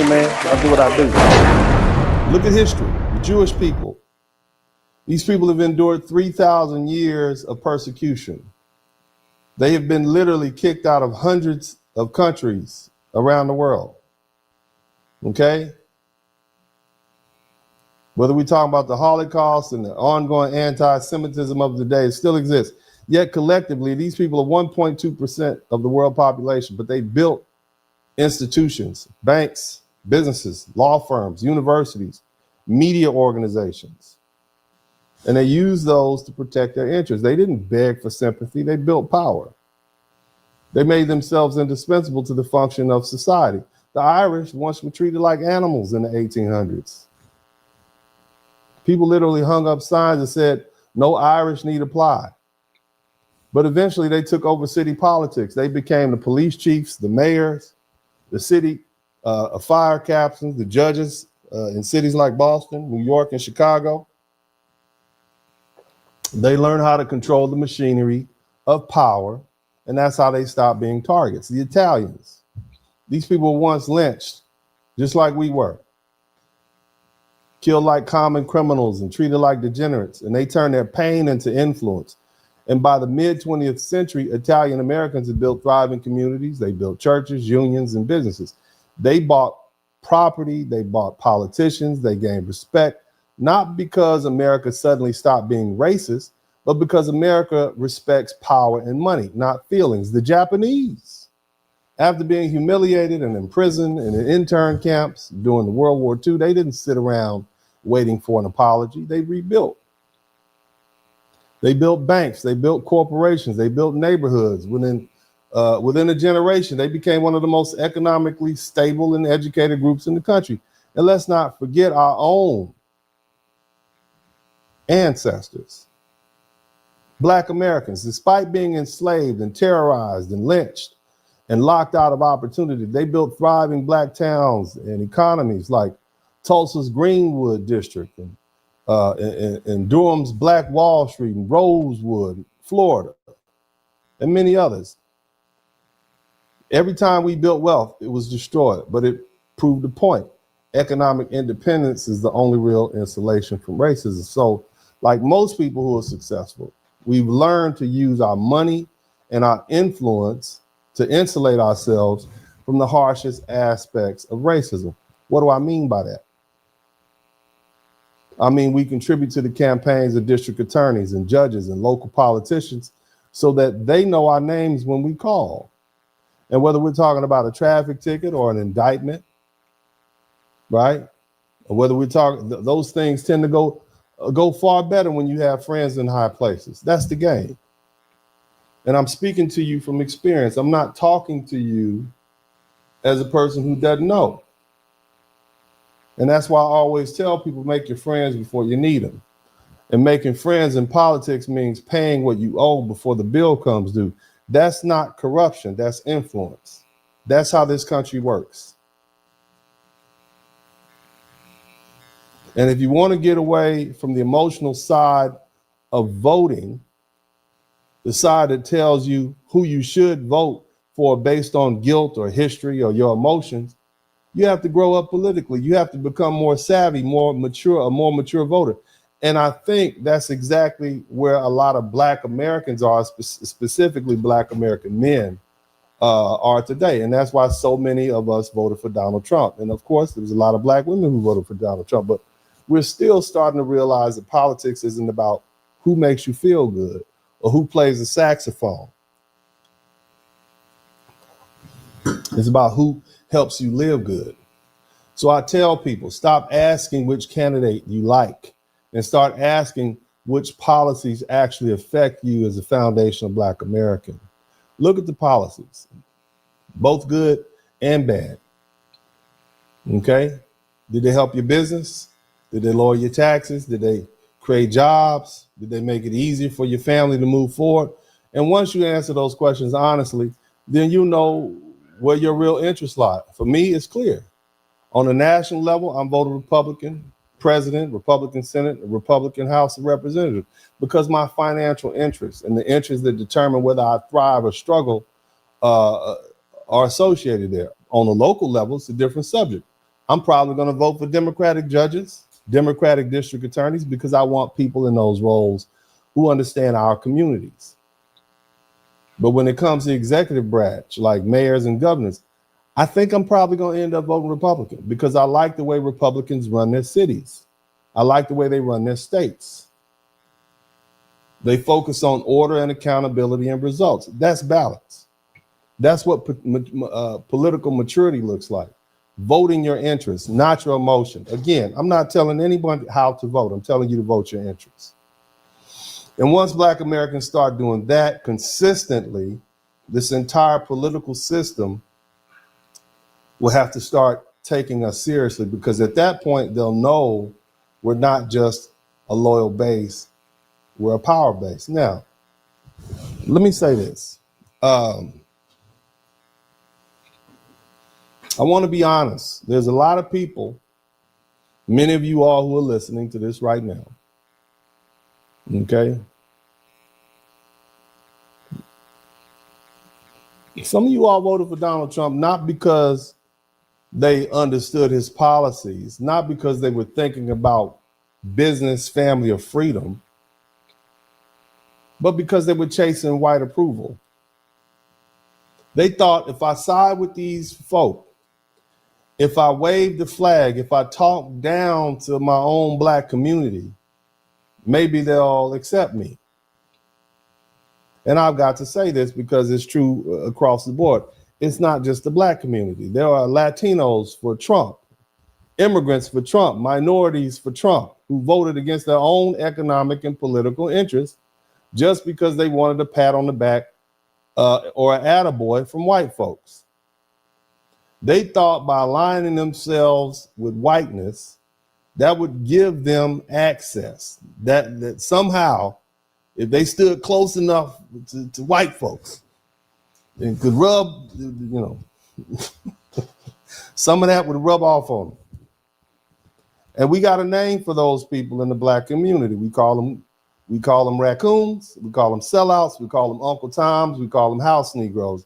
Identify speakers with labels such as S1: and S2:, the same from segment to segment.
S1: man. I do what I do.
S2: Look at history. The Jewish people. These people have endured 3,000 years of persecution. They have been literally kicked out of hundreds of countries around the world. Okay? Whether we talk about the Holocaust and the ongoing anti-Semitism of the day, it still exists. Yet collectively, these people are 1.2% of the world population, but they built institutions, banks, businesses, law firms, universities, media organizations. And they used those to protect their interests. They didn't beg for sympathy, they built power. They made themselves indispensable to the function of society. The Irish once were treated like animals in the 1800s. People literally hung up signs that said, "No Irish need apply." But eventually they took over city politics. They became the police chiefs, the mayors, the city fire captains, the judges in cities like Boston, New York, and Chicago. They learned how to control the machinery of power, and that's how they stopped being targets. The Italians, these people were once lynched, just like we were, killed like common criminals and treated like degenerates, and they turned their pain into influence. And by the mid-20th century, Italian Americans had built thriving communities. They built churches, unions, and businesses. They bought property, they bought politicians, they gained respect, not because America suddenly stopped being racist, but because America respects power and money, not feelings. The Japanese, after being humiliated and imprisoned and in intern camps during the World War II, they didn't sit around waiting for an apology. They rebuilt. They built banks, they built corporations, they built neighborhoods. Within a generation, they became one of the most economically stable and educated groups in the country. And let's not forget our own ancestors. Black Americans, despite being enslaved and terrorized and lynched and locked out of opportunity, they built thriving Black towns and economies like Tulsa's Greenwood District and Durham's Black Wall Street and Rosewood, Florida, and many others. Every time we built wealth, it was destroyed, but it proved the point. Economic independence is the only real insulation from racism. So, like most people who are successful, we've learned to use our money and our influence to insulate ourselves from the harshest aspects of racism. What do I mean by that? I mean, we contribute to the campaigns of district attorneys and judges and local politicians so that they know our names when we call. And whether we're talking about a traffic ticket or an indictment, right? Or whether we're talking, those things tend to go far better when you have friends in high places. That's the game. And I'm speaking to you from experience. I'm not talking to you as a person who doesn't know. And that's why I always tell people, make your friends before you need them. And making friends in politics means paying what you owe before the bill comes due. That's not corruption, that's influence. That's how this country works. And if you want to get away from the emotional side of voting, the side that tells you who you should vote for based on guilt or history or your emotions, you have to grow up politically. You have to become more savvy, more mature, a more mature voter. And I think that's exactly where a lot of Black Americans are, specifically Black American men are today. And that's why so many of us voted for Donald Trump. And of course, there was a lot of Black women who voted for Donald Trump, but we're still starting to realize that politics isn't about who makes you feel good or who plays the saxophone. It's about who helps you live good. So I tell people, stop asking which candidate you like and start asking which policies actually affect you as a foundational Black American. Look at the policies, both good and bad. Okay? Did they help your business? Did they lower your taxes? Did they create jobs? Did they make it easier for your family to move forward? And once you answer those questions honestly, then you know where your real interests lie. For me, it's clear. On a national level, I'm voting Republican president, Republican Senate, Republican House of Representatives, because my financial interests and the interests that determine whether I thrive or struggle are associated there. On a local level, it's a different subject. I'm probably going to vote for Democratic judges, Democratic district attorneys, because I want people in those roles who understand our communities. But when it comes to executive branch, like mayors and governors, I think I'm probably going to end up voting Republican because I like the way Republicans run their cities. I like the way they run their states. They focus on order and accountability and results. That's balance. That's what political maturity looks like. Voting your interests, not your emotion. Again, I'm not telling anybody how to vote. I'm telling you to vote your interests. And once Black Americans start doing that consistently, this entire political system will have to start taking us seriously, because at that point, they'll know we're not just a loyal base, we're a power base. Now, let me say this. I want to be honest. There's a lot of people, many of you all who are listening to this right now, okay? Some of you all voted for Donald Trump not because they understood his policies, not because they were thinking about business, family, or freedom, but because they were chasing white approval. They thought, if I side with these folk, if I wave the flag, if I talk down to my own Black community, maybe they'll accept me. And I've got to say this because it's true across the board. It's not just the Black community. There are Latinos for Trump, immigrants for Trump, minorities for Trump, who voted against their own economic and political interests just because they wanted a pat on the back or an attaboy from white folks. They thought by aligning themselves with whiteness, that would give them access, that somehow, if they stood close enough to white folks and could rub, some of that would rub off on them. And we got a name for those people in the Black community. We call them raccoons, we call them sellouts, we call them Uncle Toms, we call them house Negroes.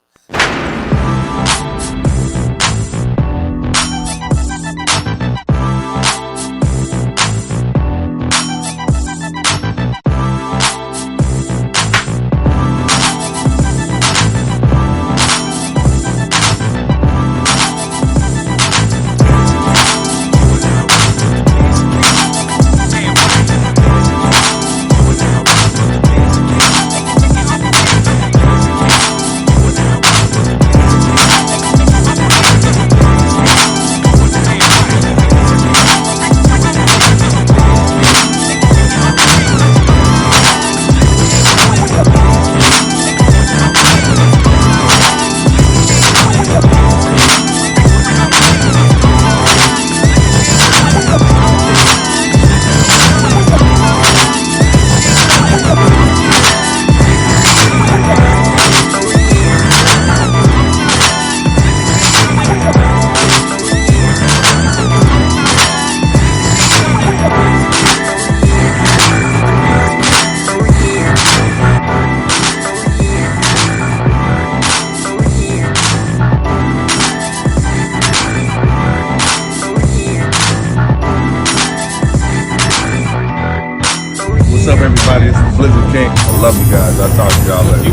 S1: What's up, everybody? This is Blizzard King. I love you guys. I'll talk to y'all later.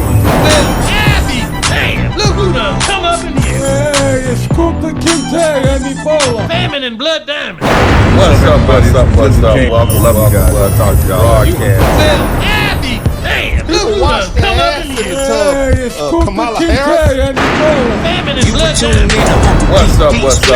S3: Damn, look who done come up in here.
S4: Hey, it's Kunta Kinte and Ebola.
S3: Famine and Blood Diamond.
S1: What's up, buddy? What's up? Welcome. Love you guys. I'll talk to y'all later.
S3: Damn, look who done come up in here.
S4: Hey, it's Kunta Kinte and Ebola.
S3: Famine and Blood Diamond.
S1: What's up? Welcome.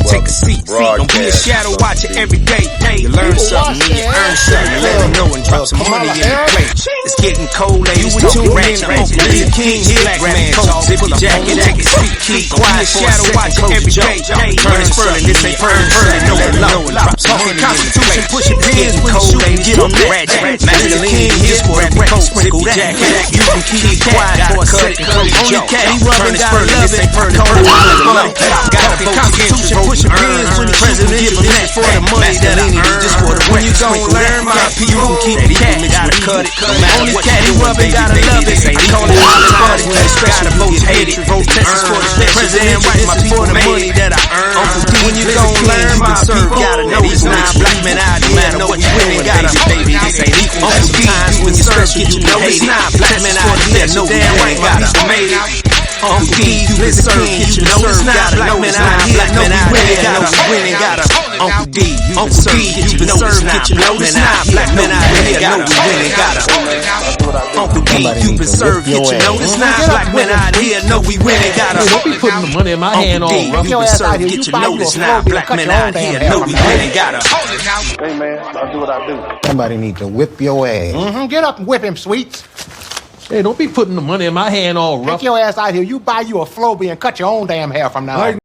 S5: Take a seat. Don't be a shadow watcher every day. You learn something, then you earn something. Let them know and drop some money in the plate. It's getting cold, ladies. You tune in to Uncle Blizzard King. Black man talk, zip your jacket, take a seat. Keep quiet, shadow watcher every day. Turn Spurling, this ain't Spurling. Know the law. Drop some money in the plate. Push your pins, getting cold, ladies. Get on that. Master King, here's for the smoke, sprinkle that. You can keep quiet for a second, close your jaw. Turn it Spurling, this ain't Purdy, got a Constitution, pushing pins when the president giving that for the money that I earn. Just for the when you gon' learn my people, keep it cat, gotta cut it. Only cat he rubbing, gotta love it. I call it Hollywood, when they special votes hated. Protesters for the president, right, my people the money that I earn. When you gon' learn my people, gotta know these 9 black men out here, matter what you win, gotta baby, this ain't equal. Sometimes when you serve, get you know it's 9 black men out here, know damn right, gotta made it. Uncle D, you been served, get you know it's 9 black men out here, know we winning, gotta Uncle D, you been served, get you know it's 9 black men out here, know we winning, gotta Uncle D, you been served, get you know it's 9 black men out here, know we winning, gotta
S3: Don't be putting the money in my hand all rough.
S5: You been served, get you know it's 9 black men out here, know we winning, gotta
S6: Hey man, I do what I do.
S7: Somebody need to whip your ass.
S8: Get up and whip him, Sweets.
S3: Hey, don't be putting the money in my hand all rough.
S8: Take your ass out here. You buy you a Floby and cut your own damn hair from now on.